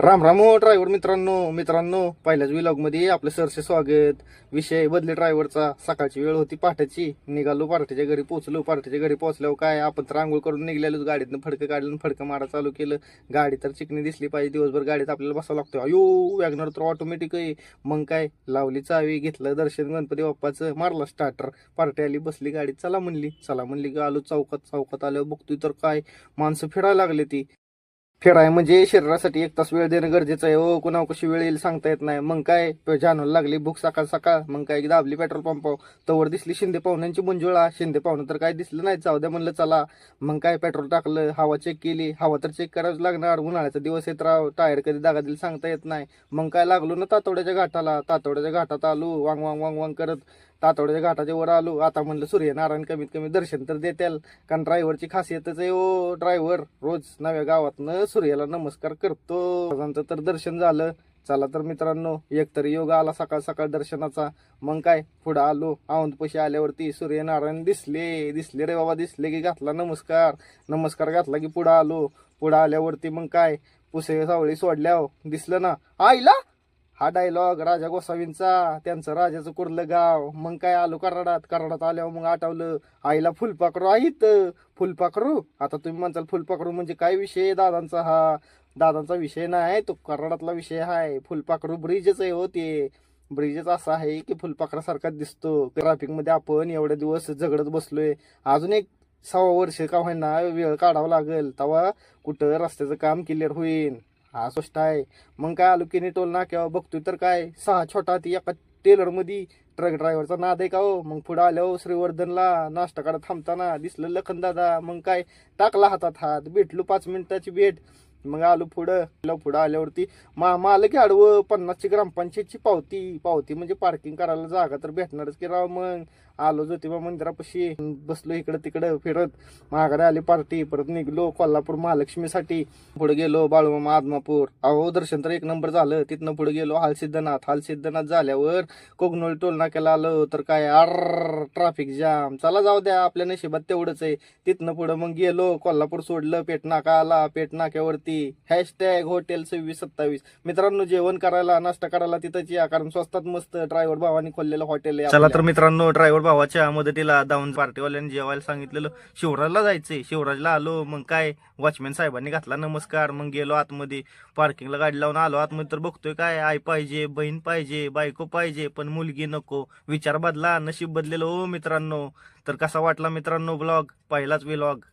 Ram Ram driver मित्रांनो पहिल्याच vlog मध्ये आपलं सरसे स्वागत. विषय बदले ड्रायव्हरचा. सकाळची वेळ होती पहाटेची. निघालो पार्टीच्या घरी पोहोचलो. पार्टीच्या घरी पोहोचल्यावर काय आपण तर आंघोळ करून निघलेलो. गाडीतनं फडकं काढलं, फडकं मारा चालू केलं. गाडी तर चिकनी दिसली पाहिजे. दिवसभर गाडीत आपल्याला बसावं लागतं. अयो वॅगनर तर ऑटोमॅटिक आहे. मग काय लावली चावी, घेतलं दर्शन गणपती बाप्पाचं, मारला स्टार्टर. पार्टी आली, बसली गाडीत. चला म्हणली की आलो चौकात आल्यावर बघतोय तर काय माणसं फिरायला लागले. ती फिराय म्हणजे शरीरासाठी 1 तास वेळ देणं गरजेचं आहे. हो, कुणा कशी वेळ येईल सांगता येत नाही. मग काय जानूला लागली भूक सकाळ सकाळ. मग काय दाबली पेट्रोल पंपावर. तवर दिसली शिंदे पाहुण्यांची मंजुळा. शिंदे पाहुणं तर काय दिसलं नाही. जाऊ द्या म्हणलं चला. मग काय पेट्रोल टाकलं, हवा चेक केली. हवा तर चेक करावंच लागणार, उन्हाळ्याचा दिवस येत राव. टायर कधी दागा दिल सांगता येत नाही. मग काय लागलो ना तातवड्याच्या घाटाला. तातवड्याच्या घाटात आलो, वांग वांग वांग वांग करत तातवड्याच्या घाटाच्या वर आलो. आता म्हणलं सूर्यनारायण कमीत कमी दर्शन तर देतील. कारण ड्रायव्हरची खासियतच आहे. ओ ड्रायव्हर रोज नव्या गावातनं सूर्याला नमस्कार करतो. माझं तर दर्शन झालं. चला तर मित्रांनो, एकतरी योग आला सकाळ सकाळ दर्शनाचा. मग काय पुढं आलो. औंधपाशी आल्यावरती सूर्यनारायण दिसले रे बाबा, दिसले की घातला नमस्कार घातला की पुढं आलो. पुढं आल्यावरती मग काय पुसे सावळी सोडल्या. दिसलं ना आईला. हा डायलॉग राजा गोसावींचा, त्यांचं राजाचं कुर्लं गाव. मग काय आलो कराडात आल्यावर मग आठवलं आईला फुलपाखरू आहेत. फुलपाखरू आता तुम्ही म्हणताल फुलपाखरू म्हणजे काय विषय दादांचा. हा दादांचा विषय नाही, तो कराडातला विषय आहे. फुलपाखरू ब्रिजच आहे. हो ते ब्रिजच असा आहे की फुलपाखरासारखा दिसतो. ट्रॅफिक मध्ये आपण एवढे दिवस झगडत बसलोय. अजून एक 6 वर्ष का होईना वेळ काढावा लागेल, तेव्हा कुठं रस्त्याचं काम क्लिअर होईल. हा स्पष्ट आहे. मग काय आलो की टोल नाक्यावर बघतोय तर काय 6 छोटा ती एका टेलर मध्ये ट्रक ड्रायव्हरचा नाद आहे का हो. मग पुढे आल्यावर श्रीवर्धनला नाश्ता काढत थांबताना दिसलं लखन दादा. मग काय टाकला हातात हात, भेटलो 5 मिनिटाची भेट. मग आलो पुढं आल्यावरती मामा आलं की आडवं 50ची ग्रामपंचायतची पावती म्हणजे पार्किंग करायला जागा तर भेटणारच की राव. मग आलो ज्योतिबा मंदिरापाशी, बसलो इकडं तिकडं फिरत. माघारी आली पार्टी. परत निघलो कोल्हापूर महालक्ष्मीसाठी. पुढे गेलो बाळूमामा आदमापूर. अहो दर्शन तर 1 नंबर झालं. तिथनं पुढे गेलो हालसिद्धनाथ झाल्यावर कोगनोळी टोल नाक्याला आलो तर काय ट्रॅफिक जाम. चला जाऊ द्या, आपल्या नशिबात तेवढंच आहे. तिथनं पुढे मग गेलो कोल्हापूर सोडलं, पेटनाका आला. पेटनाक्यावरती हॅशटॅग हॉटेल 2627. मित्रांनो जेवण करायला नाश्ता करायला तिथंच या, कारण स्वस्तात मस्त ड्रायव्हर भावानी खोललेलं हॉटेल आहे. चला तर मित्रांनो, ड्रायव्हर भावाच्या मदतीला जाऊन पार्टीवाल्यांनी जेवायला सांगितलेलं. शिवराजला जायचंय. शिवराजला आलो. मग काय वॉचमॅन साहेबांनी घातला नमस्कार. मग गेलो आतमध्ये. पार्किंगला गाडी लावून आलो आतमध्ये तर बघतोय काय आई पाहिजे, बहीण पाहिजे, बायको पाहिजे, पण मुलगी नको. विचार बदला, नशीब बदलेलं हो मित्रांनो. तर कसा वाटला मित्रांनो ब्लॉग, पहिलाच व्लॉग.